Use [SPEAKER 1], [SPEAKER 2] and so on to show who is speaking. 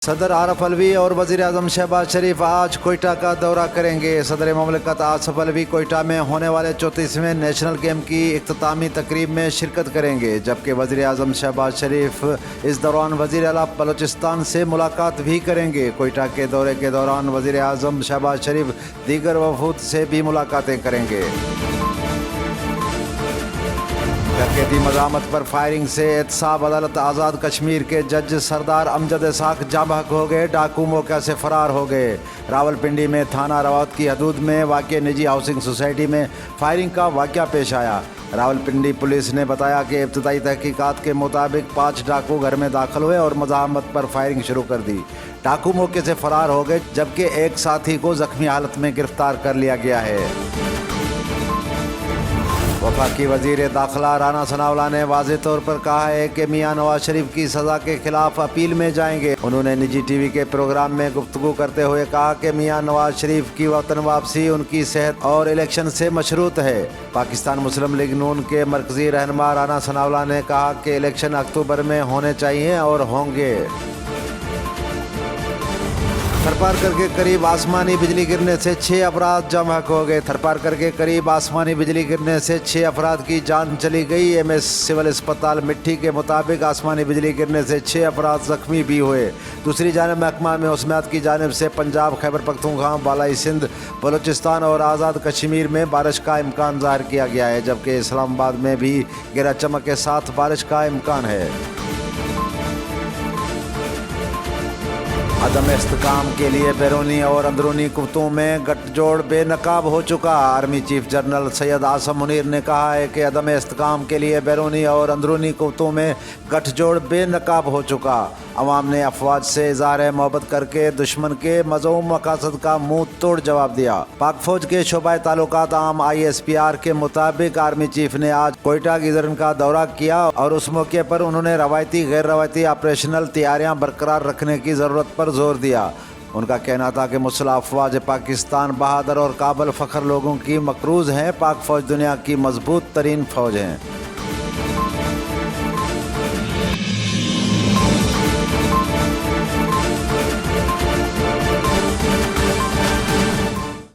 [SPEAKER 1] صدر عارف علوی اور وزیر اعظم شہباز شریف آج کوئٹہ کا دورہ کریں گے۔ صدر مملکت آصف علوی کوئٹہ میں ہونے والے 34ویں نیشنل گیم کی اختتامی تقریب میں شرکت کریں گے، جبکہ وزیر اعظم شہباز شریف اس دوران وزیر اعلیٰ بلوچستان سے ملاقات بھی کریں گے۔ کوئٹہ کے دورے کے دوران وزیر اعظم شہباز شریف دیگر وفود سے بھی ملاقاتیں کریں گے۔ ڈکیتی مزاحمت پر فائرنگ سے احتساب عدالت آزاد کشمیر کے جج سردار امجد اسحاق جاں بحق ہو گئے، ڈاکو موقع سے فرار ہو گئے۔ راولپنڈی میں تھانہ روات کی حدود میں واقع نجی ہاؤسنگ سوسائٹی میں فائرنگ کا واقعہ پیش آیا۔ راولپنڈی پولیس نے بتایا کہ ابتدائی تحقیقات کے مطابق 5 ڈاکو گھر میں داخل ہوئے اور مزاحمت پر فائرنگ شروع کر دی۔ ڈاکو موقع سے فرار ہو گئے، جبکہ ایک ساتھی کو زخمی حالت میں گرفتار کر لیا گیا ہے۔ وفاقی وزیر داخلہ رانا ثناءاللہ نے واضح طور پر کہا ہے کہ میاں نواز شریف کی سزا کے خلاف اپیل میں جائیں گے۔ انہوں نے نجی ٹی وی کے پروگرام میں گفتگو کرتے ہوئے کہا کہ میاں نواز شریف کی وطن واپسی ان کی صحت اور الیکشن سے مشروط ہے۔ پاکستان مسلم لیگ نون کے مرکزی رہنما رانا ثناءاللہ نے کہا کہ الیکشن اکتوبر میں ہونے چاہیے اور ہوں گے۔ تھرپارکر کے قریب آسمانی بجلی گرنے سے 6 افراد جاں بحق ہو گئے۔ تھرپارکر کے قریب آسمانی بجلی گرنے سے 6 افراد کی جان چلی گئی۔ ایم ایس سول اسپتال مٹھی کے مطابق آسمانی بجلی گرنے سے 6 افراد زخمی بھی ہوئے۔ دوسری جانب محکمہ موسمیات کی جانب سے پنجاب، خیبر پختونخوا، بالائی سندھ، بلوچستان اور آزاد کشمیر میں بارش کا امکان ظاہر کیا گیا ہے، جبکہ اسلام آباد میں بھی گرج چمک کے ساتھ بارش کا امکان ہے۔ عدم استحکام کے لیے بیرونی اور اندرونی قوتوں میں گٹھ جوڑ بے نقاب ہو چکا۔ Army chief general Syed Asim Munir نے کہا ہے کہ عدم استحکام کے لیے بیرونی اور اندرونی قوتوں میں گٹھ جوڑ بے نقاب ہو چکا۔ عوام نے افواج سے اظہار محبت کر کے دشمن کے مذموم مقاصد کا منہ توڑ جواب دیا۔ پاک فوج کے شعبہ تعلقات عام ISPR کے مطابق آرمی چیف نے آج کوئٹہ کی زرن کا دورہ کیا اور اس موقع پر انہوں نے روایتی غیر روایتی آپریشنل تیاریاں برقرار رکھنے کی ضرورت پر زور دیا۔ ان کا کہنا تھا کہ مسلح افواج پاکستان بہادر اور قابل فخر لوگوں کی مقروض ہیں۔ پاک فوج دنیا کی مضبوط ترین فوج ہیں۔